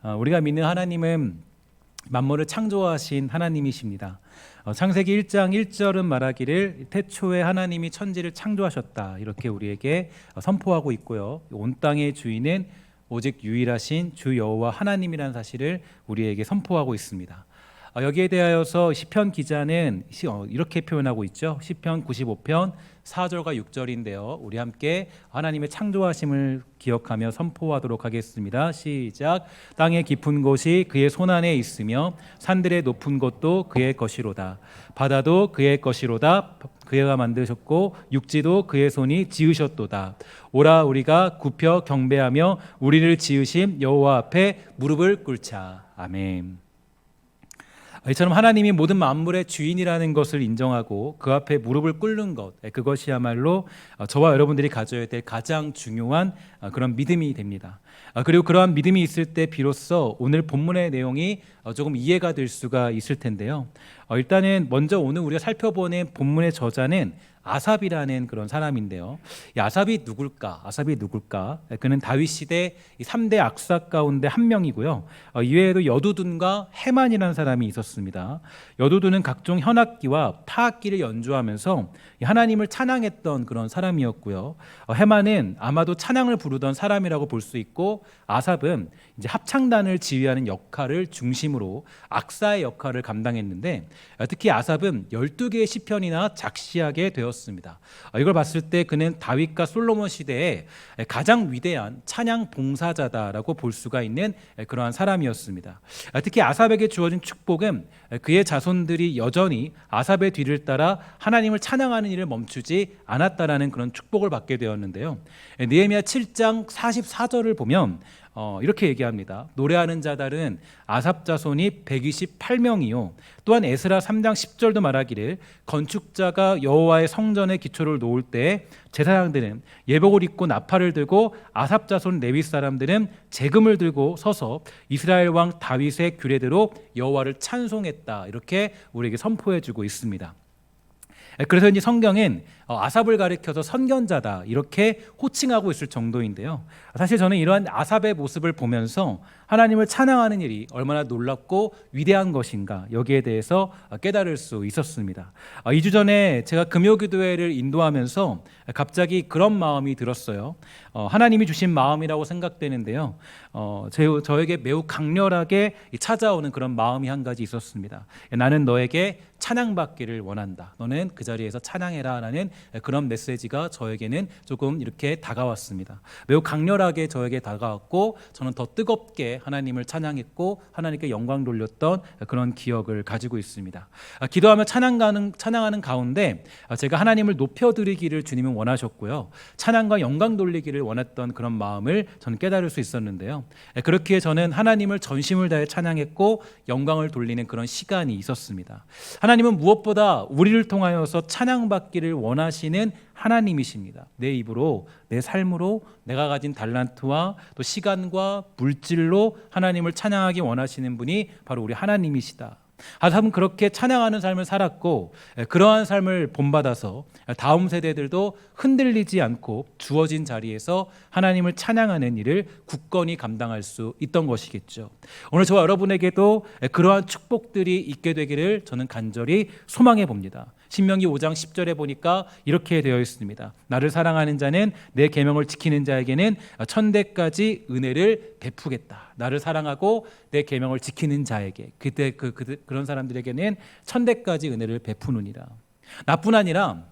우리가 믿는 하나님은 만물을 창조하신 하나님이십니다. 창세기 1장 1절은 말하기를 태초에 하나님이 천지를 창조하셨다, 이렇게 우리에게 선포하고 있고요. 온 땅의 주인은 오직 유일하신 주 여호와 하나님이라는 사실을 우리에게 선포하고 있습니다. 여기에 대하여서 시편 기자는 이렇게 표현하고 있죠. 시편 95편 4절과 6절인데요. 우리 함께 하나님의 창조하심을 기억하며 선포하도록 하겠습니다. 시작. 땅의 깊은 곳이 그의 손안에 있으며 산들의 높은 곳도 그의 것이로다. 바다도 그의 것이로다. 그가 만드셨고 육지도 그의 손이 지으셨도다. 오라 우리가 굽혀 경배하며 우리를 지으신 여호와 앞에 무릎을 꿇자. 아멘. 이처럼 하나님이 모든 만물의 주인이라는 것을 인정하고 그 앞에 무릎을 꿇는 것, 그것이야말로 저와 여러분들이 가져야 될 가장 중요한 그런 믿음이 됩니다. 그리고 그러한 믿음이 있을 때 비로소 오늘 본문의 내용이 조금 이해가 될 수가 있을 텐데요. 일단은 먼저 오늘 우리가 살펴보는 본문의 저자는 아삽이라는 그런 사람인데요. 이 아삽이 누굴까? 그는 다윗 시대 3대 악사 가운데 한 명이고요. 이외에도 여두둔과 헤만이라는 사람이 있었습니다. 여두둔은 각종 현악기와 타악기를 연주하면서 하나님을 찬양했던 그런 사람이었고요. 헤만은 아마도 찬양을 부르던 사람이라고 볼 수 있고, 아삽은 이제 합창단을 지휘하는 역할을 중심으로 악사의 역할을 감당했는데, 특히 아삽은 12개의 시편이나 작시하게 되었습니다. 이걸 봤을 때 그는 다윗과 솔로몬 시대에 가장 위대한 찬양 봉사자다라고 볼 수가 있는 그러한 사람이었습니다. 특히 아삽에게 주어진 축복은 그의 자손들이 여전히 아삽의 뒤를 따라 하나님을 찬양하는 일을 멈추지 않았다라는 그런 축복을 받게 되었는데요. 느헤미야 7장 44절을 보면 이렇게 얘기합니다. 노래하는 자들은 아삽 자손이 128명이요. 또한 에스라 3장 10절도 말하기를 건축자가 여호와의 성전의 기초를 놓을 때 제사장들은 예복을 입고 나팔을 들고 아삽 자손 레위 사람들은 재금을 들고 서서 이스라엘 왕 다윗의 규례대로 여호와를 찬송했다, 이렇게 우리에게 선포해주고 있습니다. 그래서 이제 성경은 아삽을 가리켜서 선견자다, 이렇게 호칭하고 있을 정도인데요. 사실 저는 이러한 아삽의 모습을 보면서 하나님을 찬양하는 일이 얼마나 놀랍고 위대한 것인가, 여기에 대해서 깨달을 수 있었습니다. 2주 전에 제가 금요기도회를 인도하면서 갑자기 그런 마음이 들었어요. 하나님이 주신 마음이라고 생각되는데요. 저에게 매우 강렬하게 찾아오는 그런 마음이 한 가지 있었습니다. 나는 너에게 찬양받기를 원한다. 너는 그 자리에서 찬양해라 라는 그런 메시지가 저에게는 조금 이렇게 다가왔습니다. 매우 강렬하게 저에게 다가왔고, 저는 더 뜨겁게 하나님을 찬양했고 하나님께 영광 돌렸던 그런 기억을 가지고 있습니다. 기도하며 찬양하는 가운데 제가 하나님을 높여드리기를 주님은 원하셨고요, 찬양과 영광 돌리기를 원했던 그런 마음을 저는 깨달을 수 있었는데요. 그렇기에 저는 하나님을 전심을 다해 찬양했고 영광을 돌리는 그런 시간이 있었습니다. 하나님은 무엇보다 우리를 통하여서 찬양받기를 원하시는 하나님이십니다. 내 입으로, 내 삶으로, 내가 가진 달란트와 또 시간과 물질로 하나님을 찬양하기 원하시는 분이 바로 우리 하나님이시다. 아삽은 그렇게 찬양하는 삶을 살았고, 그러한 삶을 본받아서 다음 세대들도 흔들리지 않고 주어진 자리에서 하나님을 찬양하는 일을 굳건히 감당할 수 있던 것이겠죠. 오늘 저와 여러분에게도 그러한 축복들이 있게 되기를 저는 간절히 소망해 봅니다. 신명기 5장 10절에 보니까 이렇게 되어 있습니다. 나를 사랑하는 자는 내 계명을 지키는 자에게는 천대까지 은혜를 베푸겠다. 나를 사랑하고 내 계명을 지키는 자에게, 그런 사람들에게는 천대까지 은혜를 베푸느니라. 나뿐 아니라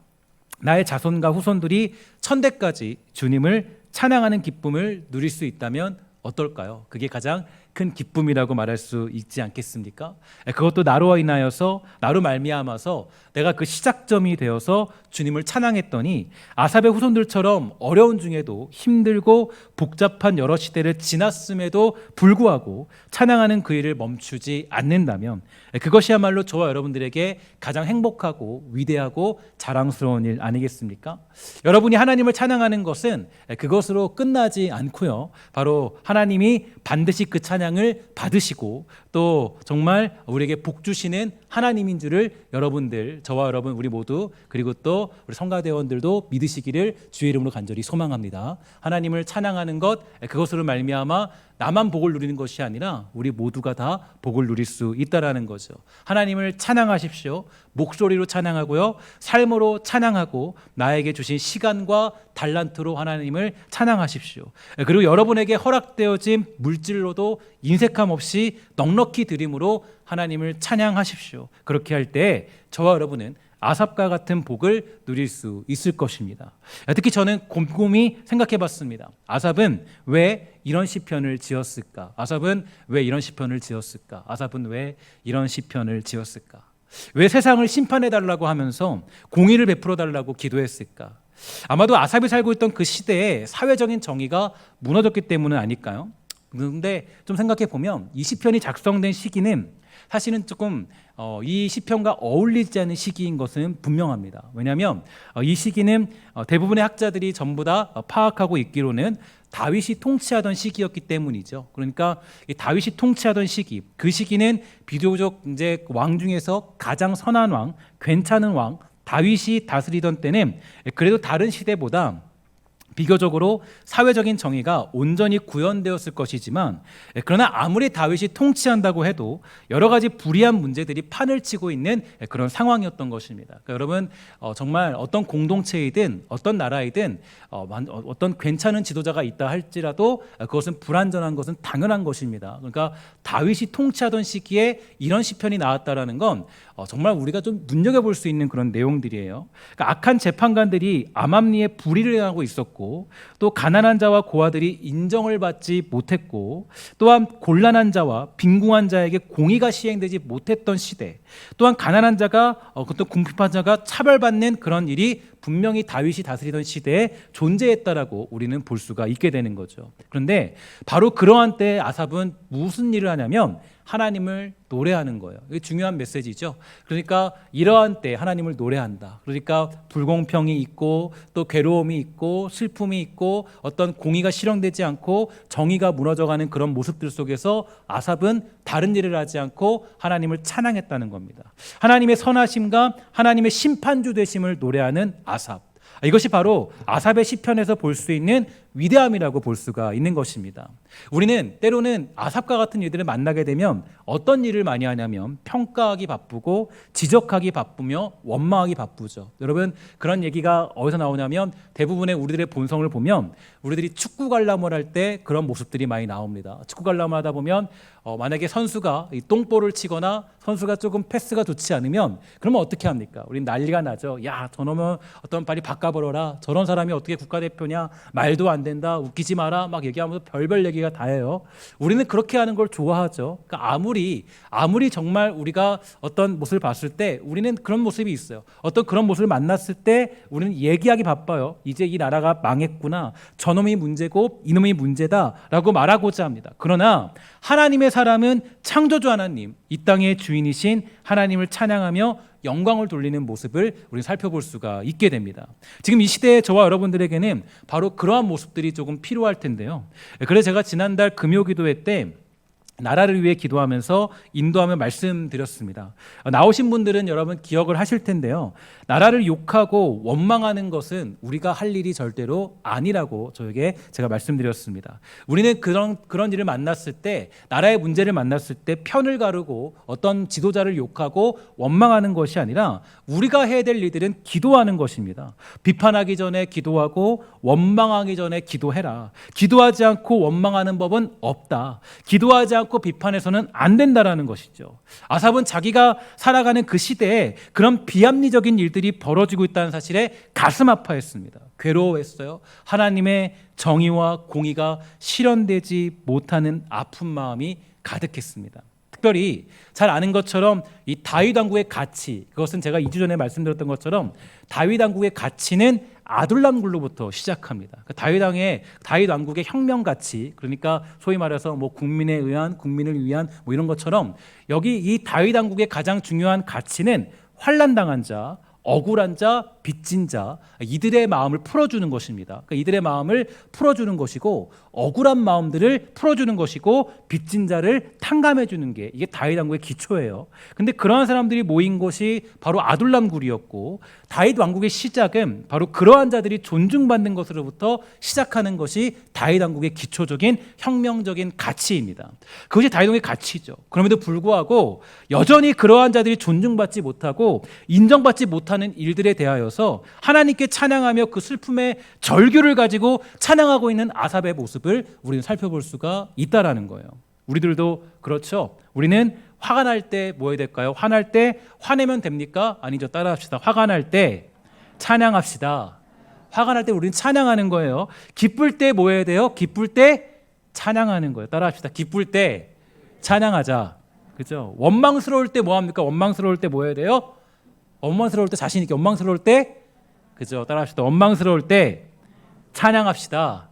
나의 자손과 후손들이 천대까지 주님을 찬양하는 기쁨을 누릴 수 있다면 어떨까요? 그게 가장 큰 기쁨이라고 말할 수 있지 않겠습니까? 그것도 나로 인하여서, 나로 말미암아서 내가 그 시작점이 되어서 주님을 찬양했더니 아삽의 후손들처럼 어려운 중에도 힘들고 복잡한 여러 시대를 지났음에도 불구하고 찬양하는 그 일을 멈추지 않는다면 그것이야말로 저와 여러분들에게 가장 행복하고 위대하고 자랑스러운 일 아니겠습니까? 여러분이 하나님을 찬양하는 것은 그것으로 끝나지 않고요, 바로 하나님이 반드시 그 찬양을 받으시고 또 정말 우리에게 복 주시는 하나님인 줄을 여러분들, 저와 여러분 우리 모두 그리고 또 우리 성가대원들도 믿으시기를 주의 이름으로 간절히 소망합니다. 하나님을 찬양하는 것, 그것으로 말미암아 나만 복을 누리는 것이 아니라 우리 모두가 다 복을 누릴 수 있다라는 거죠. 하나님을 찬양하십시오. 목소리로 찬양하고요, 삶으로 찬양하고 나에게 주신 시간과 달란트로 하나님을 찬양하십시오. 그리고 여러분에게 허락되어진 물질로도 인색함 없이 넉넉히 드림으로 하나님을 찬양하십시오. 그렇게 할 때 저와 여러분은 아삽과 같은 복을 누릴 수 있을 것입니다. 특히 저는 곰곰이 생각해 봤습니다. 아삽은 왜 이런 시편을 지었을까? 아삽은 왜 이런 시편을 지었을까? 아삽은 왜 이런 시편을 지었을까? 왜 세상을 심판해 달라고 하면서 공의를 베풀어 달라고 기도했을까? 아마도 아삽이 살고 있던 그 시대에 사회적인 정의가 무너졌기 때문은 아닐까요? 그런데 좀 생각해 보면 이 시편이 작성된 시기는 사실은 조금 이 시편과 어울리지 않는 시기인 것은 분명합니다. 왜냐하면 이 시기는 대부분의 학자들이 전부 다 파악하고 있기로는 다윗이 통치하던 시기였기 때문이죠. 그러니까 이 다윗이 통치하던 시기, 그 시기는 비교적 이제 왕 중에서 가장 선한 왕, 괜찮은 왕, 다윗이 다스리던 때는 그래도 다른 시대보다 비교적으로 사회적인 정의가 온전히 구현되었을 것이지만, 그러나 아무리 다윗이 통치한다고 해도 여러 가지 불이한 문제들이 판을 치고 있는 그런 상황이었던 것입니다. 그러니까 여러분, 정말 어떤 공동체이든 어떤 나라이든 어떤 괜찮은 지도자가 있다 할지라도 그것은 불완전한 것은 당연한 것입니다. 그러니까 다윗이 통치하던 시기에 이런 시편이 나왔다라는 건 정말 우리가 좀 눈여겨볼 수 있는 그런 내용들이에요. 그러니까 악한 재판관들이 암암리에 불의를 행하고 있었고, 또 가난한 자와 고아들이 인정을 받지 못했고, 또한 곤란한 자와 빈궁한 자에게 공의가 시행되지 못했던 시대, 또한 가난한 자가 또 궁핍한 자가 차별받는 그런 일이 분명히 다윗이 다스리던 시대에 존재했다라고 우리는 볼 수가 있게 되는 거죠. 그런데 바로 그러한 때에 아삽은 무슨 일을 하냐면 하나님을 노래하는 거예요. 이게 중요한 메시지죠. 그러니까 이러한 때 하나님을 노래한다. 그러니까 불공평이 있고 또 괴로움이 있고 슬픔이 있고 어떤 공의가 실현되지 않고 정의가 무너져가는 그런 모습들 속에서 아삽은 다른 일을 하지 않고 하나님을 찬양했다는 겁니다. 하나님의 선하심과 하나님의 심판주 되심을 노래하는 아삽. 이것이 바로 아삽의 시편에서 볼 수 있는 위대함이라고 볼 수가 있는 것입니다. 우리는 때로는 아삽과 같은 이들을 만나게 되면 어떤 일을 많이 하냐면 평가하기 바쁘고 지적하기 바쁘며 원망하기 바쁘죠. 여러분, 그런 얘기가 어디서 나오냐면 대부분의 우리들의 본성을 보면 우리들이 축구 관람을 할 때 그런 모습들이 많이 나옵니다. 축구 관람을 하다 보면 만약에 선수가 이 똥볼을 치거나 선수가 조금 패스가 좋지 않으면 그러면 어떻게 합니까? 우린 난리가 나죠. 야, 저놈은 어떤 빨리 바꿔버려라. 저런 사람이 어떻게 국가대표냐. 말도 안 된다. 웃기지 마라. 막 얘기하면서 별별 얘기가 다 해요. 우리는 그렇게 하는 걸 좋아하죠. 그러니까 아무리 정말 우리가 어떤 모습을 봤을 때 우리는 그런 모습이 있어요. 어떤 그런 모습을 만났을 때 우리는 얘기하기 바빠요. 이제 이 나라가 망했구나. 저놈이 문제고 이놈이 문제다라고 말하고자 합니다. 그러나 하나님의 사람은 창조주 하나님, 이 땅의 주인이신 하나님을 찬양하며 영광을 돌리는 모습을 우리는 살펴볼 수가 있게 됩니다. 지금 이 시대에 저와 여러분들에게는 바로 그러한 모습들이 조금 필요할 텐데요. 그래서 제가 지난달 금요기도회 때 나라를 위해 기도하면서 인도하며 말씀드렸습니다. 나오신 분들은 여러분 기억을 하실 텐데요. 나라를 욕하고 원망하는 것은 우리가 할 일이 절대로 아니라고 저에게 제가 말씀드렸습니다. 우리는 그런 일을 만났을 때, 나라의 문제를 만났을 때 편을 가르고 어떤 지도자를 욕하고 원망하는 것이 아니라 우리가 해야 될 일들은 기도하는 것입니다. 비판하기 전에 기도하고 원망하기 전에 기도해라. 기도하지 않고 원망하는 법은 없다. 기도하지 않고 비판해서는 안 된다라는 것이죠. 아삽은 자기가 살아가는 그 시대에 그런 비합리적인 일들이 벌어지고 있다는 사실에 가슴 아파했습니다. 괴로워했어요. 하나님의 정의와 공의가 실현되지 못하는 아픈 마음이 가득했습니다. 특별히 잘 아는 것처럼 이 다윗 왕국의 가치, 그것은 제가 2주 전에 말씀드렸던 것처럼 다윗 왕국의 가치는 아둘람굴로부터 시작합니다. 다윗 왕국의 혁명 가치, 그러니까 소위 말해서 뭐 국민에 의한, 국민을 위한 뭐 이런 것처럼 여기 이 다윗 왕국의 가장 중요한 가치는 환난 당한 자, 억울한 자, 빚진 자, 이들의 마음을 풀어주는 것입니다. 그러니까 이들의 마음을 풀어주는 것이고 억울한 마음들을 풀어주는 것이고 빚진 자를 탕감해 주는 게 이게 다윗 왕국의 기초예요. 근데 그러한 사람들이 모인 것이 바로 아둘람 굴이었고 다윗 왕국의 시작은 바로 그러한 자들이 존중받는 것으로부터 시작하는 것이 다윗 왕국의 기초적인 혁명적인 가치입니다. 그것이 다윗 왕국의 가치죠. 그럼에도 불구하고 여전히 그러한 자들이 존중받지 못하고 인정받지 못하는 일들에 대하여서 하나님께 찬양하며 그 슬픔의 절규를 가지고 찬양하고 있는 아삽의 모습을 우리는 살펴볼 수가 있다라는 거예요. 우리들도 그렇죠. 우리는 화가 날 때 뭐 해야 될까요? 화날 때 화내면 됩니까? 아니죠. 따라합시다. 화가 날 때 찬양합시다. 화가 날 때 우리는 찬양하는 거예요. 기쁠 때 뭐 해야 돼요? 기쁠 때 찬양하는 거예요. 따라합시다. 기쁠 때 찬양하자. 그죠? 원망스러울 때 뭐 합니까? 원망스러울 때 뭐 해야 돼요? 원망스러울 때 자신 있게 원망스러울 때 그죠? 따라합시다. 원망스러울 때 찬양합시다.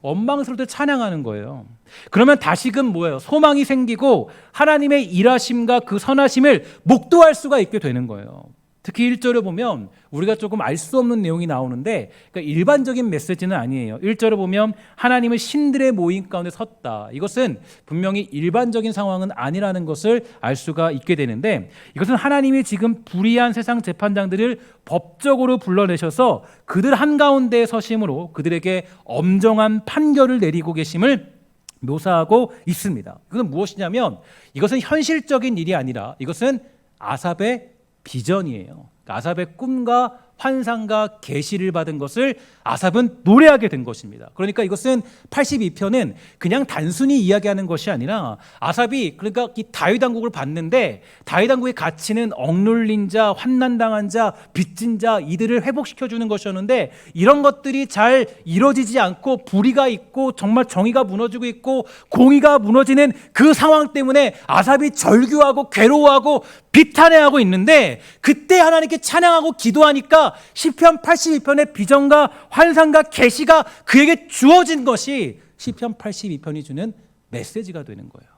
원망스러울 때 찬양하는 거예요. 그러면 다시금 뭐예요? 소망이 생기고 하나님의 일하심과 그 선하심을 목도할 수가 있게 되는 거예요. 특히 1절에 보면 우리가 조금 알 수 없는 내용이 나오는데 그러니까 일반적인 메시지는 아니에요. 1절에 보면 하나님은 신들의 모임 가운데 섰다. 이것은 분명히 일반적인 상황은 아니라는 것을 알 수가 있게 되는데 이것은 하나님이 지금 불의한 세상 재판장들을 법적으로 불러내셔서 그들 한가운데에 서심으로 그들에게 엄정한 판결을 내리고 계심을 묘사하고 있습니다. 그것은 무엇이냐면 이것은 현실적인 일이 아니라 이것은 아삽의 비전이에요. 그러니까 아삽의 꿈과 환상과 계시를 받은 것을 아삽은 노래하게 된 것입니다. 그러니까 이것은 82편은 그냥 단순히 이야기하는 것이 아니라 아삽이 그러니까 이 다윗 왕국을 봤는데 다윗 왕국의 가치는 억눌린 자, 환난당한 자, 빚진 자 이들을 회복시켜 주는 것이었는데 이런 것들이 잘 이루어지지 않고 불의가 있고 정말 정의가 무너지고 있고 공의가 무너지는 그 상황 때문에 아삽이 절규하고 괴로워하고 비탄해하고 있는데 그때 하나님께 찬양하고 기도하니까 시편 82편의 비전과 환상과 계시가 그에게 주어진 것이 시편 82편이 주는 메시지가 되는 거예요.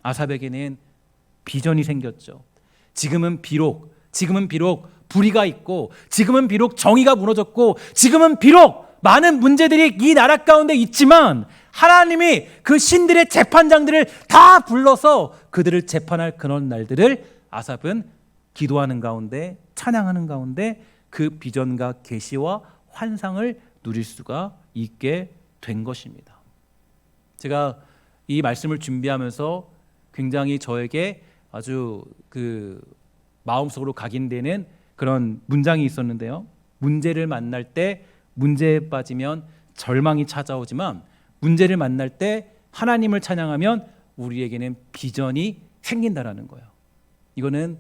아삽에게는 비전이 생겼죠. 지금은 비록 불의가 있고 지금은 비록 정의가 무너졌고 지금은 비록 많은 문제들이 이 나라 가운데 있지만 하나님이 그 신들의 재판장들을 다 불러서 그들을 재판할 그런 날들을 아삽은 기도하는 가운데 찬양하는 가운데 그 비전과 계시와 환상을 누릴 수가 있게 된 것입니다. 제가 이 말씀을 준비하면서 굉장히 저에게 아주 그 마음속으로 각인되는 그런 문장이 있었는데요. 문제를 만날 때 문제에 빠지면 절망이 찾아오지만 문제를 만날 때 하나님을 찬양하면 우리에게는 비전이 생긴다라는 거예요. 이거는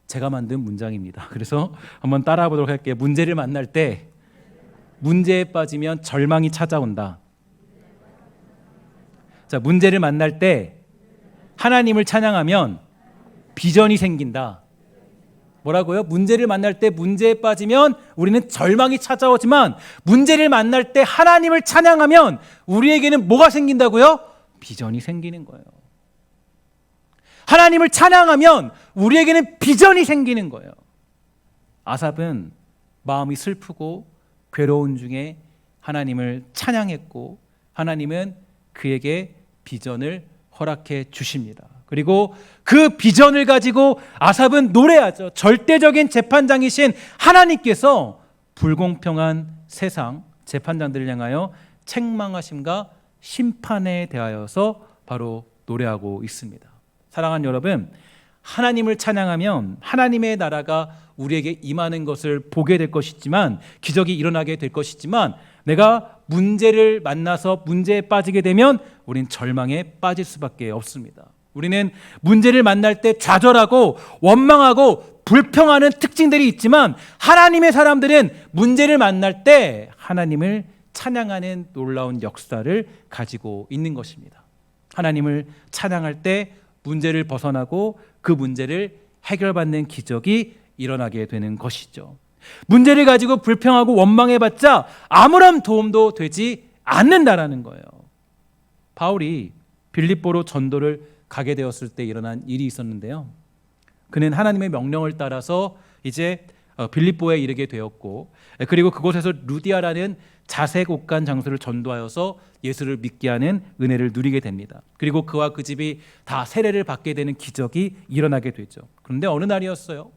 제가 만든 문장입니다. 그래서 한번 따라해 보도록 할게요. 문제를 만날 때 문제에 빠지면 절망이 찾아온다. 자, 문제를 만날 때 하나님을 찬양하면 비전이 생긴다. 뭐라고요? 문제를 만날 때 문제에 빠지면 우리는 절망이 찾아오지만 문제를 만날 때 하나님을 찬양하면 우리에게는 뭐가 생긴다고요? 비전이 생기는 거예요. 하나님을 찬양하면 우리에게는 비전이 생기는 거예요. 아삽은 마음이 슬프고 괴로운 중에 하나님을 찬양했고 하나님은 그에게 비전을 허락해 주십니다. 그리고 그 비전을 가지고 아삽은 노래하죠. 절대적인 재판장이신 하나님께서 불공평한 세상 재판장들을 향하여 책망하심과 심판에 대하여서 바로 노래하고 있습니다. 사랑하는 여러분, 하나님을 찬양하면 하나님의 나라가 우리에게 임하는 것을 보게 될 것이지만 기적이 일어나게 될 것이지만 내가 문제를 만나서 문제에 빠지게 되면 우린 절망에 빠질 수밖에 없습니다. 우리는 문제를 만날 때 좌절하고 원망하고 불평하는 특징들이 있지만 하나님의 사람들은 문제를 만날 때 하나님을 찬양하는 놀라운 역사를 가지고 있는 것입니다. 하나님을 찬양할 때 문제를 벗어나고 그 문제를 해결받는 기적이 일어나게 되는 것이죠. 문제를 가지고 불평하고 원망해봤자 아무런 도움도 되지 않는다라는 거예요. 바울이 빌립보로 전도를 가게 되었을 때 일어난 일이 있었는데요. 그는 하나님의 명령을 따라서 이제 빌립보에 이르게 되었고, 그리고 그곳에서 루디아라는 자색 옷간 장소를 전도하여서 예수를 믿게 하는 은혜를 누리게 됩니다. 그리고 그와 그 집이 다 세례를 받게 되는 기적이 일어나게 되죠. 그런데 어느 날이었어요.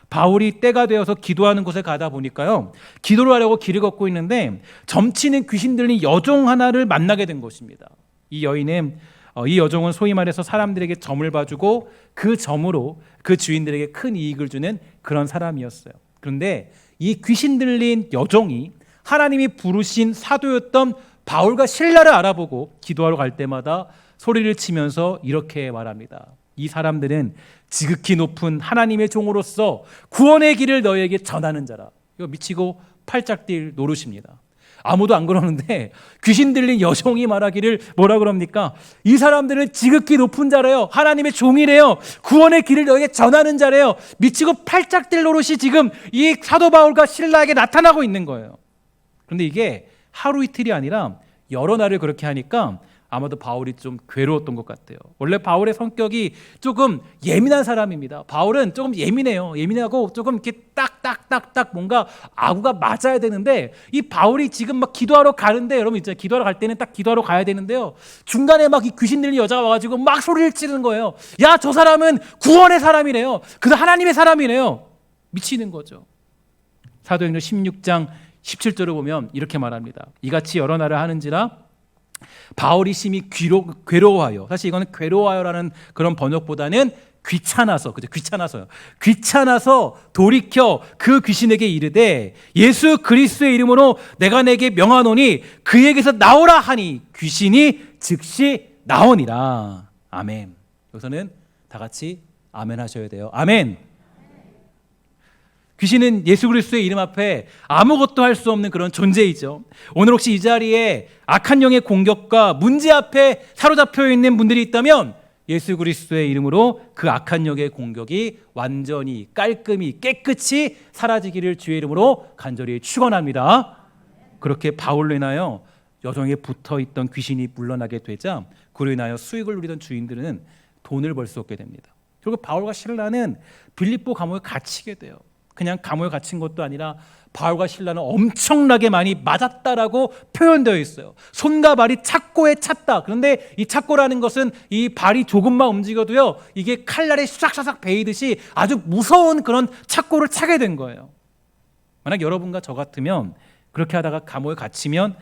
바울이 때가 되어서 기도하는 곳에 가다 보니까요, 기도를 하려고 길을 걷고 있는데 점치는 귀신 들린 여종 하나를 만나게 된 것입니다. 이 여종은 소위 말해서 사람들에게 점을 봐주고 그 점으로 그 주인들에게 큰 이익을 주는 그런 사람이었어요. 그런데 이 귀신 들린 여종이 하나님이 부르신 사도였던 바울과 실라를 알아보고 기도하러 갈 때마다 소리를 치면서 이렇게 말합니다. 이 사람들은 지극히 높은 하나님의 종으로서 구원의 길을 너희에게 전하는 자라. 이거 미치고 팔짝 뛸 노릇입니다. 아무도 안 그러는데 귀신 들린 여종이 말하기를 뭐라 그럽니까? 이 사람들은 지극히 높은 자래요. 하나님의 종이래요. 구원의 길을 너에게 전하는 자래요. 미치고 팔짝 뛸 노릇이 지금 이 사도 바울과 실라에게 나타나고 있는 거예요. 그런데 이게 하루 이틀이 아니라 여러 날을 그렇게 하니까 아마도 바울이 좀 괴로웠던 것 같아요. 원래 바울의 성격이 조금 예민한 사람입니다. 바울은 조금 예민해요. 예민하고 조금 이렇게 딱딱딱딱 뭔가 아구가 맞아야 되는데, 이 바울이 지금 막 기도하러 가는데, 여러분 있잖아요. 기도하러 갈 때는 딱 기도하러 가야 되는데요. 중간에 막 이 귀신 들린 여자가 와가지고 막 소리를 지르는 거예요. 야, 저 사람은 구원의 사람이래요. 그도 하나님의 사람이래요. 미치는 거죠. 사도행전 16장 17절을 보면 이렇게 말합니다. 이같이 여러 날을 하는지라 바울이 심히 괴로워하여, 사실 이거는 괴로워하여라는 그런 번역보다는 귀찮아서, 그죠? 귀찮아서 돌이켜 그 귀신에게 이르되 예수 그리스도의 이름으로 내가 내게 명하노니 그에게서 나오라 하니 귀신이 즉시 나오니라. 아멘. 여기서는 다 같이 아멘 하셔야 돼요. 아멘. 귀신은 예수 그리스도의 이름 앞에 아무것도 할 수 없는 그런 존재이죠. 오늘 혹시 이 자리에 악한 영의 공격과 문제 앞에 사로잡혀 있는 분들이 있다면 예수 그리스도의 이름으로 그 악한 영의 공격이 완전히 깔끔히 깨끗이 사라지기를 주의 이름으로 간절히 축원합니다. 그렇게 바울로 인하여 여종에게 붙어있던 귀신이 물러나게 되자 그로 인하여 수익을 누리던 주인들은 돈을 벌 수 없게 됩니다. 결국 바울과 실라는 빌립보 감옥에 갇히게 돼요. 그냥 감옥에 갇힌 것도 아니라 바울과 실라는 엄청나게 많이 맞았다라고 표현되어 있어요. 손과 발이 착고에 찼다. 그런데 이 착고라는 것은 이 발이 조금만 움직여도요, 이게 칼날에 싹싹싹 베이듯이 아주 무서운 그런 착고를 차게 된 거예요. 만약 여러분과 저 같으면 그렇게 하다가 감옥에 갇히면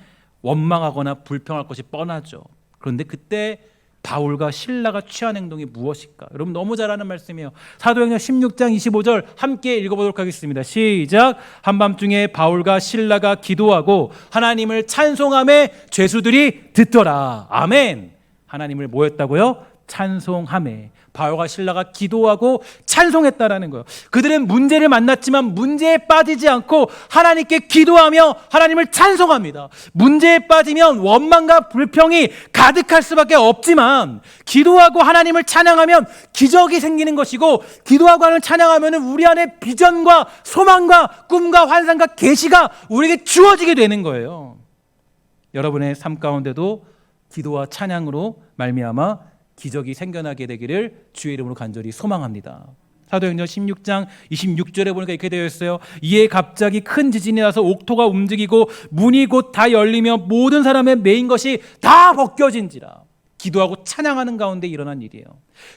원망하거나 불평할 것이 뻔하죠. 그런데 그때 바울과 실라가 취한 행동이 무엇일까? 여러분 너무 잘 아는 말씀이에요. 사도행전 16장 25절 함께 읽어보도록 하겠습니다. 시작. 한밤중에 바울과 실라가 기도하고 하나님을 찬송하며 죄수들이 듣더라. 아멘. 하나님을 뭐 했다고요? 찬송하며. 바울과 실라가 기도하고 찬송했다라는 거예요. 그들은 문제를 만났지만 문제에 빠지지 않고 하나님께 기도하며 하나님을 찬송합니다. 문제에 빠지면 원망과 불평이 가득할 수밖에 없지만 기도하고 하나님을 찬양하면 기적이 생기는 것이고, 기도하고 하나님을 찬양하면 우리 안에 비전과 소망과 꿈과 환상과 계시가 우리에게 주어지게 되는 거예요. 여러분의 삶 가운데도 기도와 찬양으로 말미암아 기적이 생겨나게 되기를 주의 이름으로 간절히 소망합니다. 사도행전 16장 26절에 보니까 이렇게 되어 있어요. 이에 갑자기 큰 지진이 나서 옥토가 움직이고 문이 곧 다 열리며 모든 사람의 매인 것이 다 벗겨진지라. 기도하고 찬양하는 가운데 일어난 일이에요.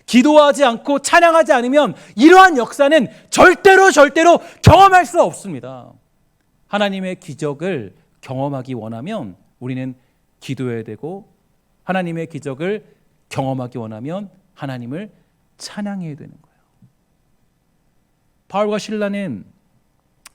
기도하지 않고 찬양하지 않으면 이러한 역사는 절대로 경험할 수 없습니다. 하나님의 기적을 경험하기 원하면 우리는 기도해야 되고, 하나님의 기적을 경험하기 원하면 하나님을 찬양해야 되는 거예요. 바울과 실라는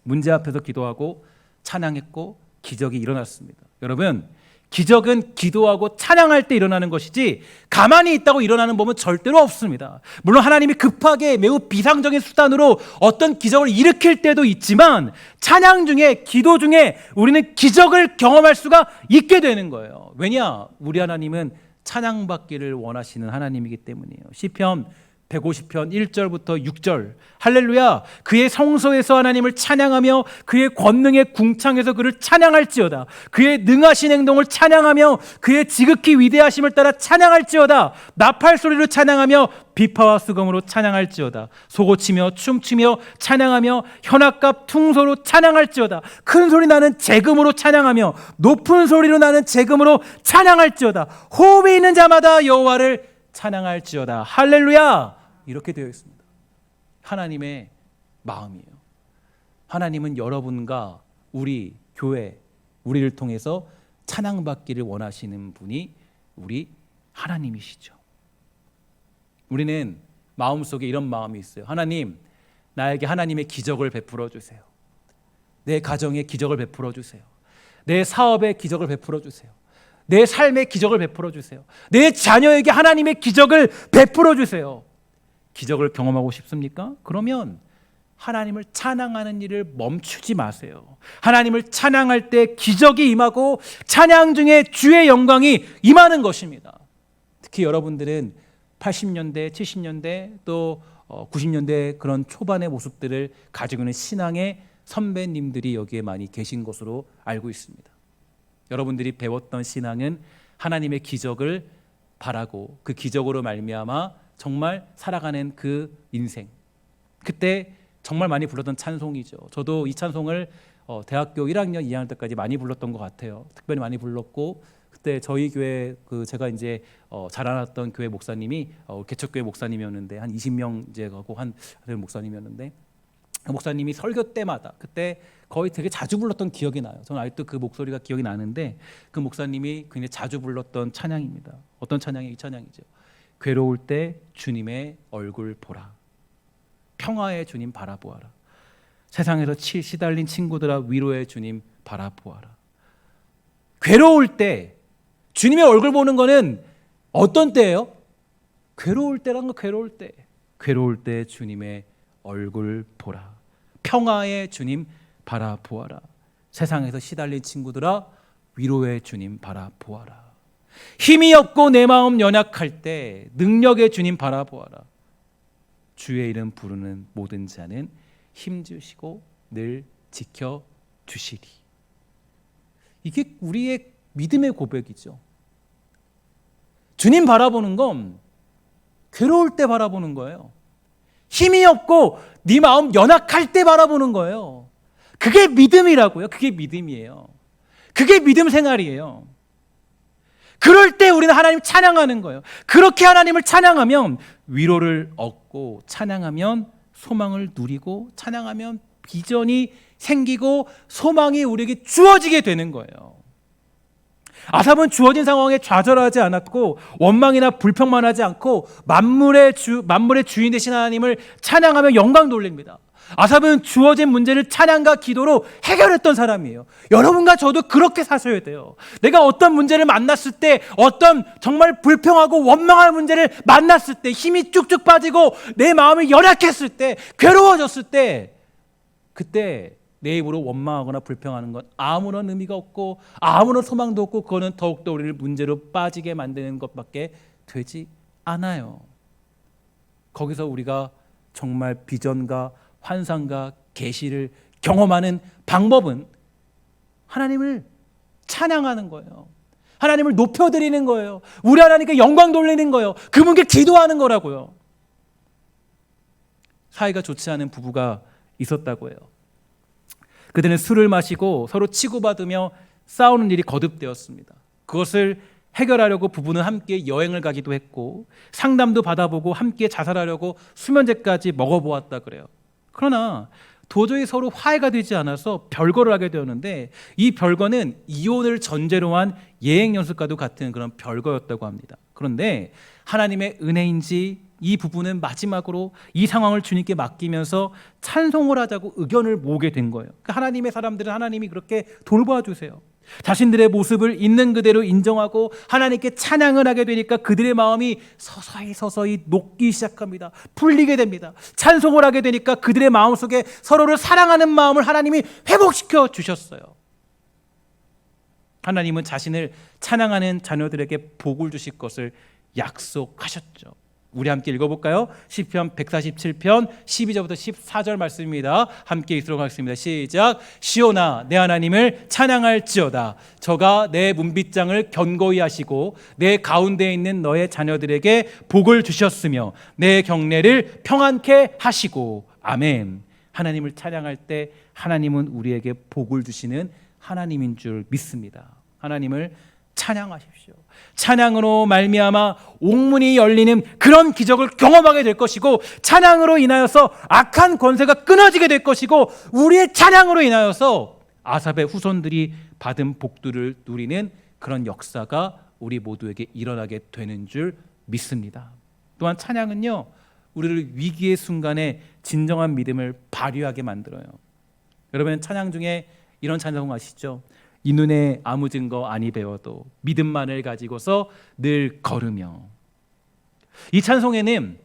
문제 앞에서 기도하고 찬양했고 기적이 일어났습니다. 여러분, 기적은 기도하고 찬양할 때 일어나는 것이지 가만히 있다고 일어나는 법은 절대로 없습니다. 물론 하나님이 급하게 매우 비상적인 수단으로 어떤 기적을 일으킬 때도 있지만 찬양 중에, 기도 중에 우리는 기적을 경험할 수가 있게 되는 거예요. 왜냐? 우리 하나님은 찬양받기를 원하시는 하나님이기 때문이에요. 시편 150편 1절부터 6절 할렐루야 그의 성소에서 하나님을 찬양하며 그의 권능의 궁창에서 그를 찬양할지어다. 그의 능하신 행동을 찬양하며 그의 지극히 위대하심을 따라 찬양할지어다. 나팔 소리로 찬양하며 비파와 수금으로 찬양할지어다. 소고치며 춤추며 찬양하며 현악갑 퉁소로 찬양할지어다. 큰 소리 나는 재금으로 찬양하며 높은 소리로 나는 재금으로 찬양할지어다. 호흡이 있는 자마다 여호와를 찬양할지어다. 할렐루야. 이렇게 되어 있습니다. 하나님의 마음이에요. 하나님은 여러분과 우리 교회, 우리를 통해서 찬양받기를 원하시는 분이 우리 하나님이시죠. 우리는 마음속에 이런 마음이 있어요. 하나님, 나에게 하나님의 기적을 베풀어 주세요. 내 가정에 기적을 베풀어 주세요. 내 사업에 기적을 베풀어 주세요. 내 삶의 기적을 베풀어 주세요. 내 자녀에게 하나님의 기적을 베풀어 주세요. 기적을 경험하고 싶습니까? 그러면 하나님을 찬양하는 일을 멈추지 마세요. 하나님을 찬양할 때 기적이 임하고 찬양 중에 주의 영광이 임하는 것입니다. 특히 여러분들은 80년대, 70년대 또 90년대 그런 초반의 모습들을 가지고 있는 신앙의 선배님들이 여기에 많이 계신 것으로 알고 있습니다. 여러분들이 배웠던 신앙은 하나님의 기적을 바라고 그 기적으로 말미암아 정말 살아가는 그 인생, 그때 정말 많이 불렀던 찬송이죠. 저도 이 찬송을 대학교 1학년, 2학년 때까지 많이 불렀던 것 같아요. 특별히 많이 불렀고 그때 저희 교회 제가 이제 자라났던 교회 목사님이 개척교회 목사님이었는데 한 20명 이제 가고 한 목사님이었는데 그 목사님이 설교 때마다 그때 거의 되게 자주 불렀던 기억이 나요. 저는 아직도 그 목소리가 기억이 나는데 그 목사님이 굉장히 자주 불렀던 찬양입니다. 어떤 찬양이 이 찬양이죠. 괴로울 때 주님의 얼굴 보라. 평화의 주님 바라보아라. 세상에서 시달린 친구들아 위로의 주님 바라보아라. 괴로울 때 주님의 얼굴 보는 거는 어떤 때예요? 괴로울 때란 거. 괴로울 때 주님의 얼굴 보라. 평화의 주님 바라보아라. 세상에서 시달린 친구들아 위로의 주님 바라보아라. 힘이 없고 내 마음 연약할 때 능력의 주님 바라보아라. 주의 이름 부르는 모든 자는 힘주시고 늘 지켜주시리. 이게 우리의 믿음의 고백이죠. 주님 바라보는 건 괴로울 때 바라보는 거예요. 힘이 없고 네 마음 연약할 때 바라보는 거예요. 그게 믿음이라고요. 그게 믿음이에요. 그게 믿음 생활이에요. 그럴 때 우리는 하나님 찬양하는 거예요. 그렇게 하나님을 찬양하면 위로를 얻고, 찬양하면 소망을 누리고, 찬양하면 비전이 생기고 소망이 우리에게 주어지게 되는 거예요. 아삽은 주어진 상황에 좌절하지 않았고 원망이나 불평만 하지 않고 만물의 주인 되신 하나님을 찬양하며 영광 돌립니다. 아삽은 주어진 문제를 찬양과 기도로 해결했던 사람이에요. 여러분과 저도 그렇게 사셔야 돼요. 내가 어떤 문제를 만났을 때, 어떤 정말 불평하고 원망할 문제를 만났을 때, 힘이 쭉쭉 빠지고 내 마음이 연약했을 때, 괴로워졌을 때, 그때 내 입으로 원망하거나 불평하는 건 아무런 의미가 없고 아무런 소망도 없고, 그거는 더욱더 우리를 문제로 빠지게 만드는 것밖에 되지 않아요. 거기서 우리가 정말 비전과 환상과 계시를 경험하는 방법은 하나님을 찬양하는 거예요. 하나님을 높여드리는 거예요. 우리 하나님께 영광 돌리는 거예요. 그분께 기도하는 거라고요. 사이가 좋지 않은 부부가 있었다고 해요. 그들은 술을 마시고 서로 치고받으며 싸우는 일이 거듭되었습니다. 그것을 해결하려고 부부는 함께 여행을 가기도 했고 상담도 받아보고 함께 자살하려고 수면제까지 먹어보았다 그래요. 그러나 도저히 서로 화해가 되지 않아서 별거를 하게 되었는데, 이 별거는 이혼을 전제로 한 예행연습과도 같은 그런 별거였다고 합니다. 그런데 하나님의 은혜인지 이 부부는 마지막으로 이 상황을 주님께 맡기면서 찬송을 하자고 의견을 모으게 된 거예요. 그러니까 하나님의 사람들은 하나님이 그렇게 돌봐주세요. 자신들의 모습을 있는 그대로 인정하고 하나님께 찬양을 하게 되니까 그들의 마음이 서서히 녹기 시작합니다. 풀리게 됩니다. 찬송을 하게 되니까 그들의 마음속에 서로를 사랑하는 마음을 하나님이 회복시켜 주셨어요. 하나님은 자신을 찬양하는 자녀들에게 복을 주실 것을 약속하셨죠. 우리 함께 읽어볼까요? 시편 147편 12절부터 14절 말씀입니다. 함께 읽도록 하겠습니다. 시작. 시온아 내 하나님을 찬양할지어다. 저가 내 문빗장을 견고히 하시고 내 가운데에 있는 너의 자녀들에게 복을 주셨으며 내 경내를 평안케 하시고. 아멘. 하나님을 찬양할 때 하나님은 우리에게 복을 주시는 하나님인 줄 믿습니다. 하나님을 찬양하십시오. 찬양으로 말미암아 옥문이 열리는 그런 기적을 경험하게 될 것이고, 찬양으로 인하여서 악한 권세가 끊어지게 될 것이고, 우리의 찬양으로 인하여서 아삽의 후손들이 받은 복들을 누리는 그런 역사가 우리 모두에게 일어나게 되는 줄 믿습니다. 또한 찬양은요, 우리를 위기의 순간에 진정한 믿음을 발휘하게 만들어요. 여러분, 찬양 중에 이런 찬송 아시죠? 이 눈에 아무 증거 아니 배워도 믿음만을 가지고서 늘 걸으며. 이 찬송에는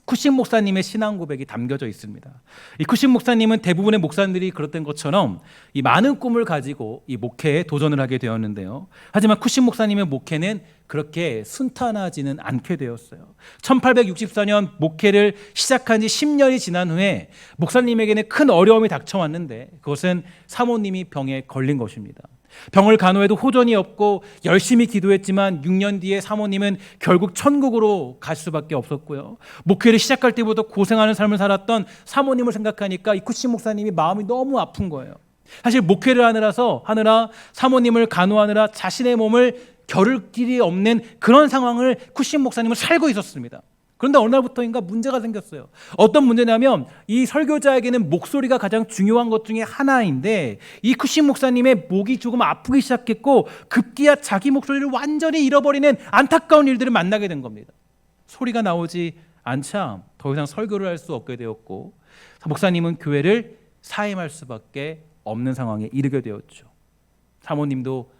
쿠신 목사님의 신앙 고백이 담겨져 있습니다. 이 쿠신 목사님은 대부분의 목사님들이 그랬던 것처럼 이 많은 꿈을 가지고 이 목회에 도전을 하게 되었는데요. 하지만 쿠신 목사님의 목회는 그렇게 순탄하지는 않게 되었어요. 1864년 목회를 시작한 지 10년이 지난 후에 목사님에게는 큰 어려움이 닥쳐왔는데, 그것은 사모님이 병에 걸린 것입니다. 병을 간호해도 호전이 없고 열심히 기도했지만 6년 뒤에 사모님은 결국 천국으로 갈 수밖에 없었고요. 목회를 시작할 때부터 고생하는 삶을 살았던 사모님을 생각하니까 이 쿠신 목사님이 마음이 너무 아픈 거예요. 사실 목회를 하느라 사모님을 간호하느라 자신의 몸을 겨룰 길이 없는 그런 상황을 쿠신 목사님은 살고 있었습니다. 그런데 어느 날부터인가 문제가 생겼어요. 어떤 문제냐면, 이 설교자에게는 목소리가 가장 중요한 것 중에 하나인데, 이 쿠신 목사님의 목이 조금 아프기 시작했고 급기야 자기 목소리를 완전히 잃어버리는 안타까운 일들을 만나게 된 겁니다. 소리가 나오지 않자 더 이상 설교를 할 수 없게 되었고, 목사님은 교회를 사임할 수밖에 없는 상황에 이르게 되었죠. 사모님도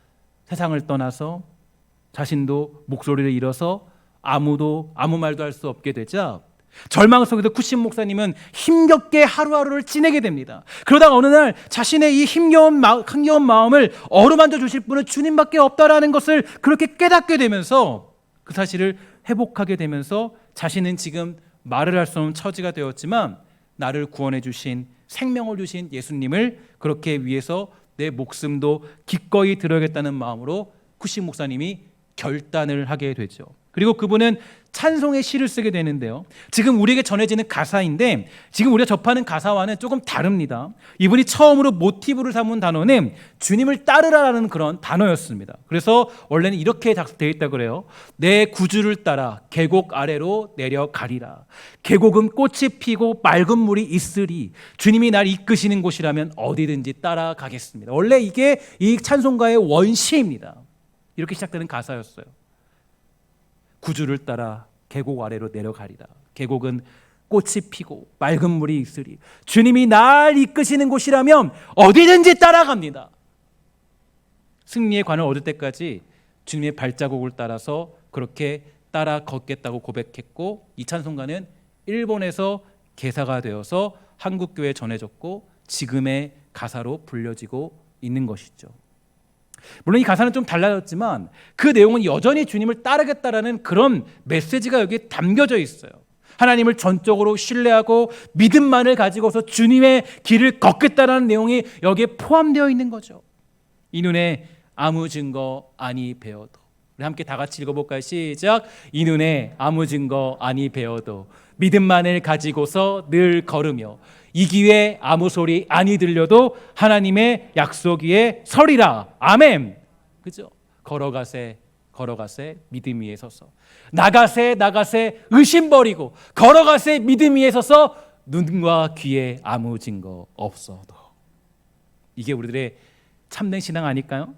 세상을 떠나서 자신도 목소리를 잃어서 아무 말도 할 수 없게 되자 절망 속에서 쿠신 목사님은 힘겹게 하루하루를 지내게 됩니다. 그러다가 어느 날 자신의 이 힘겨운 마음을 어루만져 주실 분은 주님밖에 없다라는 것을 그렇게 깨닫게 되면서, 그 사실을 회복하게 되면서 자신은 지금 말을 할 수 없는 처지가 되었지만 나를 구원해 주신, 생명을 주신 예수님을 그렇게 위해서 내 목숨도 기꺼이 드려야겠다는 마음으로 쿠신 목사님이 결단을 하게 되죠. 그리고 그분은 찬송의 시를 쓰게 되는데요. 지금 우리에게 전해지는 가사인데, 지금 우리가 접하는 가사와는 조금 다릅니다. 이분이 처음으로 모티브를 삼은 단어는 주님을 따르라라는 그런 단어였습니다. 그래서 원래는 이렇게 되어 있다고 그래요. 내 구주를 따라 계곡 아래로 내려가리라. 계곡은 꽃이 피고 맑은 물이 있으리. 주님이 날 이끄시는 곳이라면 어디든지 따라가겠습니다. 원래 이게 이 찬송가의 원시입니다. 이렇게 시작되는 가사였어요. 구주를 따라 계곡 아래로 내려가리라. 계곡은 꽃이 피고 맑은 물이 있으리. 주님이 날 이끄시는 곳이라면 어디든지 따라갑니다. 승리의 관을 얻을 때까지 주님의 발자국을 따라서 그렇게 따라 걷겠다고 고백했고, 이 찬송가는 일본에서 개사가 되어서 한국교회에 전해졌고 지금의 가사로 불려지고 있는 것이죠. 물론 이 가사는 좀 달라졌지만 그 내용은 여전히 주님을 따르겠다라는 그런 메시지가 여기에 담겨져 있어요. 하나님을 전적으로 신뢰하고 믿음만을 가지고서 주님의 길을 걷겠다라는 내용이 여기에 포함되어 있는 거죠. 이 눈에 아무 증거 아니 배워도. 우리 함께 다 같이 읽어볼까요? 시작. 이 눈에 아무 증거 아니 배워도 믿음만을 가지고서 늘 걸으며 이 귀에 아무 소리 아니 들려도 하나님의 약속 위에 서리라. 아멘. 그죠? 걸어가세 믿음 위에 서서, 나가세 의심 버리고 걸어가세 믿음 위에 서서 눈과 귀에 아무 증거 없어도. 이게 우리들의 참된 신앙 아닐까요?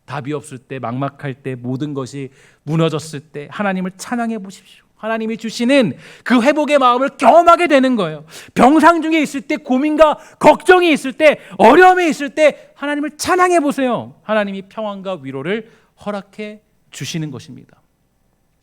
답이 없을 때, 막막할 때, 모든 것이 무너졌을 때 하나님을 찬양해 보십시오. 하나님이 주시는 그 회복의 마음을 경험하게 되는 거예요. 병상 중에 있을 때, 고민과 걱정이 있을 때, 어려움이 있을 때 하나님을 찬양해 보세요. 하나님이 평안과 위로를 허락해 주시는 것입니다.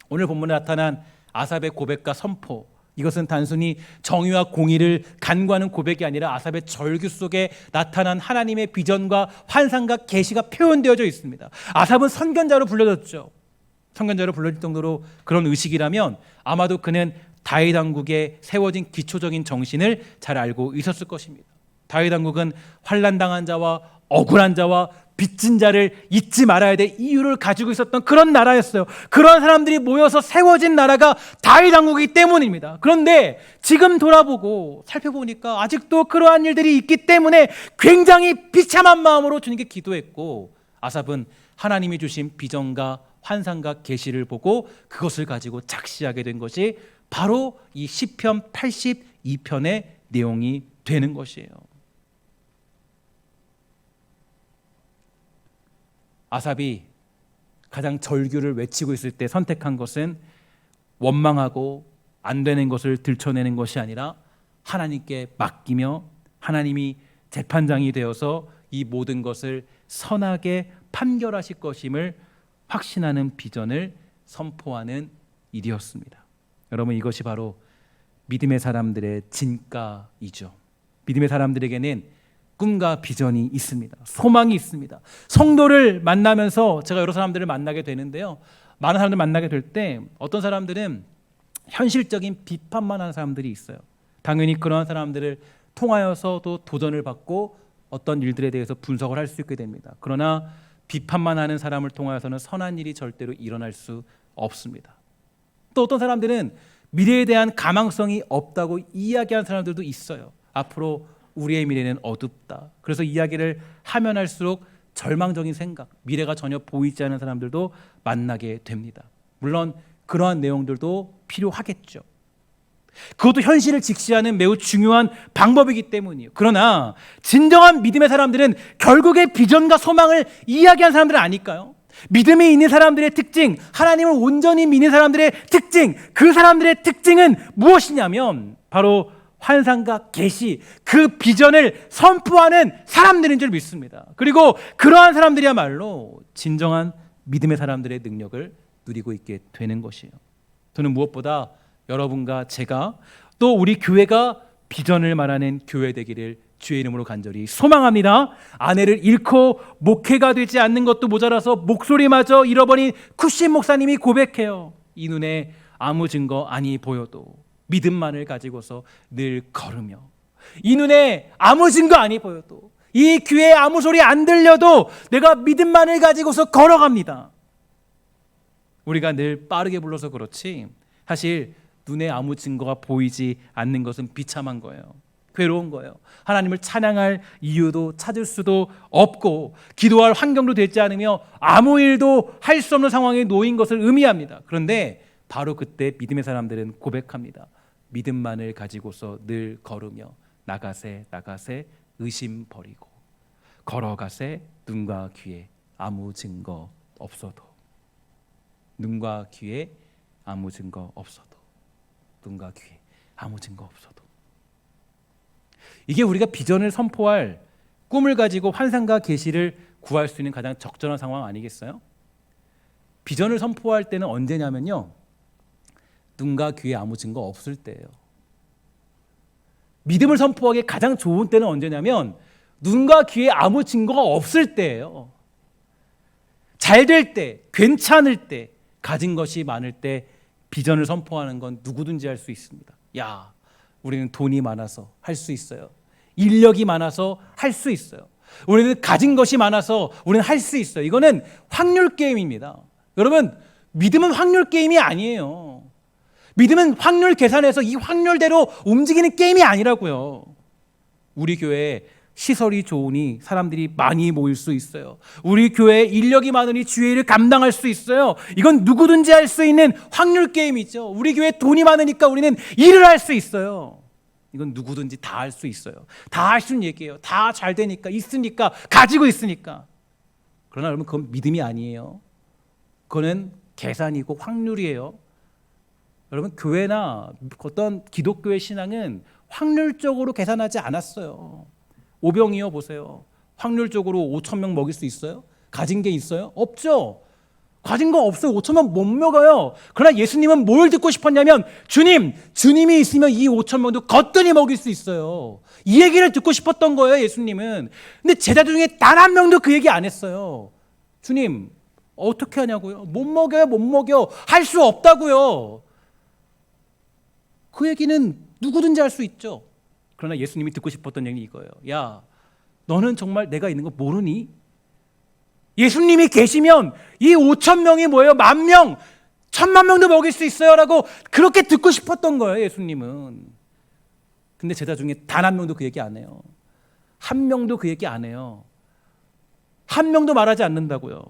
오늘 본문에 나타난 아삽의 고백과 선포, 이것은 단순히 정의와 공의를 간구하는 고백이 아니라 아삽의 절규 속에 나타난 하나님의 비전과 환상과 계시가 표현되어져 있습니다. 아삽은 선견자로 불려졌죠. 선견자로 불릴 정도로 그런 의식이라면 아마도 그는 다윗 왕국에 세워진 기초적인 정신을 잘 알고 있었을 것입니다. 다윗 왕국은 환난당한 자와 억울한 자와 빚진 자를 잊지 말아야 될 이유를 가지고 있었던 그런 나라였어요. 그런 사람들이 모여서 세워진 나라가 다윗 왕국이기 때문입니다. 그런데 지금 돌아보고 살펴보니까 아직도 그러한 일들이 있기 때문에 굉장히 비참한 마음으로 주님께 기도했고, 아삽은 하나님이 주신 비전과 환상과 계시를 보고 그것을 가지고 작시하게 된 것이 바로 이 시편 82편의 내용이 되는 것이에요. 아삽이 가장 절규를 외치고 있을 때 선택한 것은 원망하고 안 되는 것을 들춰내는 것이 아니라 하나님께 맡기며 하나님이 재판장이 되어서 이 모든 것을 선하게 판결하실 것임을 확신하는 비전을 선포하는 일이었습니다. 여러분, 이것이 바로 믿음의 사람들의 진가이죠. 믿음의 사람들에게는 꿈과 비전이 있습니다. 소망이 있습니다. 성도를 만나면서 제가 여러 사람들을 만나게 되는데요, 많은 사람들 만나게 될 때 어떤 사람들은 현실적인 비판만 하는 사람들이 있어요. 당연히 그러한 사람들을 통하여서도 도전을 받고 어떤 일들에 대해서 분석을 할 수 있게 됩니다. 그러나 비판만 하는 사람을 통하여서는 선한 일이 절대로 일어날 수 없습니다. 또 어떤 사람들은 미래에 대한 가망성이 없다고 이야기하는 사람들도 있어요. 앞으로 우리의 미래는 어둡다. 그래서 이야기를 하면 할수록 절망적인 생각, 미래가 전혀 보이지 않는 사람들도 만나게 됩니다. 물론 그러한 내용들도 필요하겠죠. 그것도 현실을 직시하는 매우 중요한 방법이기 때문이에요. 그러나 진정한 믿음의 사람들은 결국에 비전과 소망을 이야기하는 사람들은 아닐까요? 믿음이 있는 사람들의 특징, 하나님을 온전히 믿는 사람들의 특징, 그 사람들의 특징은 무엇이냐면 바로 환상과 계시, 그 비전을 선포하는 사람들인 줄 믿습니다. 그리고 그러한 사람들이야말로 진정한 믿음의 사람들의 능력을 누리고 있게 되는 것이에요. 저는 무엇보다 여러분과 제가 또 우리 교회가 비전을 말하는 교회 되기를 주의 이름으로 간절히 소망합니다. 아내를 잃고 목회가 되지 않는 것도 모자라서 목소리마저 잃어버린 쿠신 목사님이 고백해요. 이 눈에 아무 증거 아니 보여도 믿음만을 가지고서 늘 걸으며, 이 눈에 아무 증거 아니 보여도, 이 귀에 아무 소리 안 들려도 내가 믿음만을 가지고서 걸어갑니다. 우리가 늘 빠르게 불러서 그렇지 사실 눈에 아무 증거가 보이지 않는 것은 비참한 거예요. 괴로운 거예요. 하나님을 찬양할 이유도 찾을 수도 없고 기도할 환경도 되지 않으며 아무 일도 할 수 없는 상황에 놓인 것을 의미합니다. 그런데 바로 그때 믿음의 사람들은 고백합니다. 믿음만을 가지고서 늘 걸으며 나가세 의심 버리고 걸어가세 눈과 귀에 아무 증거 없어도, 눈과 귀에 아무 증거 없어도, 눈과 귀에 아무 증거 없어도. 이게 우리가 비전을 선포할, 꿈을 가지고 환상과 계시를 구할 수 있는 가장 적절한 상황 아니겠어요? 비전을 선포할 때는 언제냐면요, 눈과 귀에 아무 증거 없을 때예요. 믿음을 선포하기에 가장 좋은 때는 언제냐면 눈과 귀에 아무 증거가 없을 때예요. 잘 될 때, 괜찮을 때, 가진 것이 많을 때 비전을 선포하는 건 누구든지 할 수 있습니다. 야, 우리는 돈이 많아서 할 수 있어요. 인력이 많아서 할 수 있어요. 우리는 가진 것이 많아서 우리는 할 수 있어요. 이거는 확률 게임입니다. 여러분, 믿음은 확률 게임이 아니에요. 믿음은 확률 계산해서 이 확률대로 움직이는 게임이 아니라고요. 우리 교회에 시설이 좋으니 사람들이 많이 모일 수 있어요. 우리 교회에 인력이 많으니 주의 일을 감당할 수 있어요. 이건 누구든지 할 수 있는 확률 게임이죠. 우리 교회에 돈이 많으니까 우리는 일을 할 수 있어요. 이건 누구든지 다 할 수 있어요. 다 할 수 있는 얘기예요. 다 잘 되니까, 있으니까, 가지고 있으니까. 그러나 여러분, 그건 믿음이 아니에요. 그거는 계산이고 확률이에요. 여러분, 교회나 어떤 기독교의 신앙은 확률적으로 계산하지 않았어요. 오병이어 보세요. 확률적으로 5,000명 먹일 수 있어요? 가진 게 있어요? 없죠. 가진 거 없어요. 5,000명 못 먹어요. 그러나 예수님은 뭘 듣고 싶었냐면 주님이 있으면 이 5,000명도 거뜬히 먹일 수 있어요. 이 얘기를 듣고 싶었던 거예요, 예수님은. 근데 제자들 중에 단 한 명도 그 얘기 안 했어요. 주님, 어떻게 하냐고요? 못 먹여요, 못 먹여. 할 수 없다고요. 그 얘기는 누구든지 할 수 있죠. 그러나 예수님이 듣고 싶었던 얘기 이거예요. 야, 너는 정말 내가 있는 거 모르니? 예수님이 계시면 이 5천 명이 뭐예요? 10,000명, 10,000,000명도 먹일 수 있어요 라고 그렇게 듣고 싶었던 거예요, 예수님은. 근데 제자 중에 단 한 명도 그 얘기 안 해요. 한 명도 그 얘기 안 해요. 한 명도 말하지 않는다고요.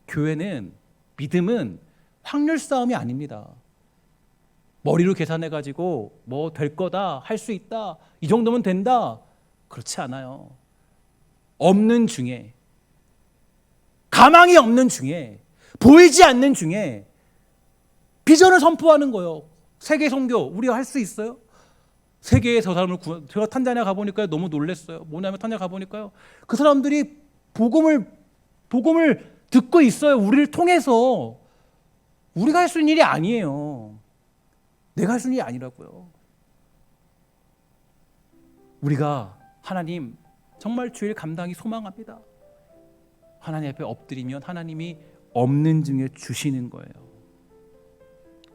교회는, 믿음은 확률 싸움이 아닙니다. 머리로 계산해가지고 뭐 될 거다, 할 수 있다, 이 정도면 된다. 그렇지 않아요. 없는 중에, 가망이 없는 중에, 보이지 않는 중에 비전을 선포하는 거예요. 세계 선교 우리가 할 수 있어요? 세계에 저 사람을 제가 탄자니아 가보니까요 너무 놀랐어요. 뭐냐면 탄자니아 가보니까요 그 사람들이 복음을 듣고 있어요. 우리를 통해서. 우리가 할 수 있는 일이 아니에요. 내가 할 수 있는 일이 아니라고요. 우리가 하나님 정말 주일 감당이 소망합니다. 하나님 앞에 엎드리면 하나님이 없는 중에 주시는 거예요.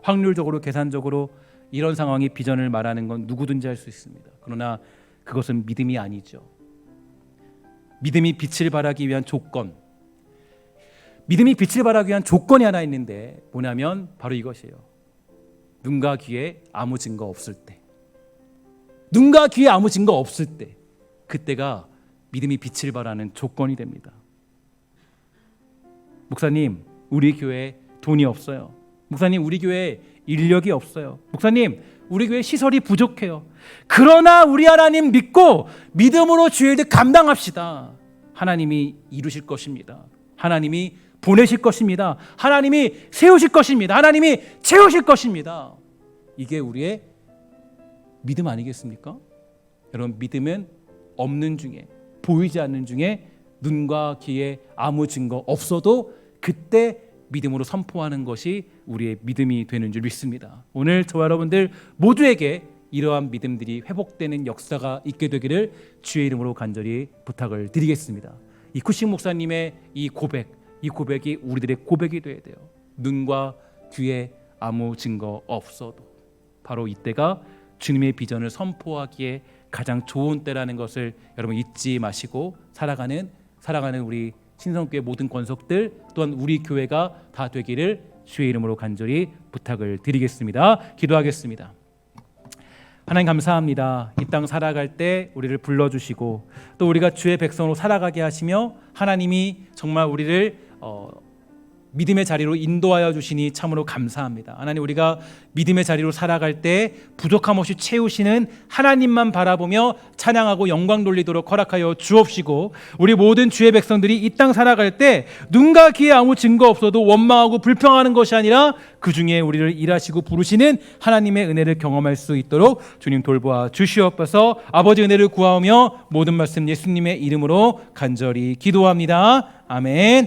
확률적으로 계산적으로 이런 상황이 비전을 말하는 건 누구든지 할 수 있습니다. 그러나 그것은 믿음이 아니죠. 믿음이 빛을 발하기 위한 조건, 믿음이 빛을 발하기 위한 조건이 하나 있는데 뭐냐면 바로 이것이에요. 눈과 귀에 아무 증거 없을 때, 눈과 귀에 아무 증거 없을 때, 그때가 믿음이 빛을 발하는 조건이 됩니다. 목사님, 우리 교회에 돈이 없어요. 목사님, 우리 교회에 인력이 없어요. 목사님, 우리 교회 시설이 부족해요. 그러나 우리 하나님 믿고 믿음으로 주의 일 감당합시다. 하나님이 이루실 것입니다. 하나님이 보내실 것입니다. 하나님이 세우실 것입니다. 하나님이 채우실 것입니다. 이게 우리의 믿음 아니겠습니까? 여러분, 믿음은 없는 중에, 보이지 않는 중에, 눈과 귀에 아무 증거 없어도 그때 믿음으로 선포하는 것이 우리의 믿음이 되는 줄 믿습니다. 오늘 저와 여러분들 모두에게 이러한 믿음들이 회복되는 역사가 있게 되기를 주의 이름으로 간절히 부탁을 드리겠습니다. 이 쿠식 목사님의 이 고백이 우리들의 고백이 되어야 돼요. 눈과 귀에 아무 증거 없어도. 바로 이때가 주님의 비전을 선포하기에 가장 좋은 때라는 것을 여러분 잊지 마시고 살아가는 우리 신성교회 모든 권속들 또한 우리 교회가 다 되기를 주의 이름으로 간절히 부탁을 드리겠습니다. 기도하겠습니다. 하나님 감사합니다. 이 땅 살아갈 때 우리를 불러주시고 또 우리가 주의 백성으로 살아가게 하시며 하나님이 정말 우리를 믿음의 자리로 인도하여 주시니 참으로 감사합니다. 하나님, 우리가 믿음의 자리로 살아갈 때 부족함 없이 채우시는 하나님만 바라보며 찬양하고 영광 돌리도록 허락하여 주옵시고 우리 모든 주의 백성들이 이 땅 살아갈 때 눈과 귀에 아무 증거 없어도 원망하고 불평하는 것이 아니라 그 중에 우리를 일하시고 부르시는 하나님의 은혜를 경험할 수 있도록 주님 돌보아 주시옵소서. 아버지 은혜를 구하오며 모든 말씀 예수님의 이름으로 간절히 기도합니다. 아멘.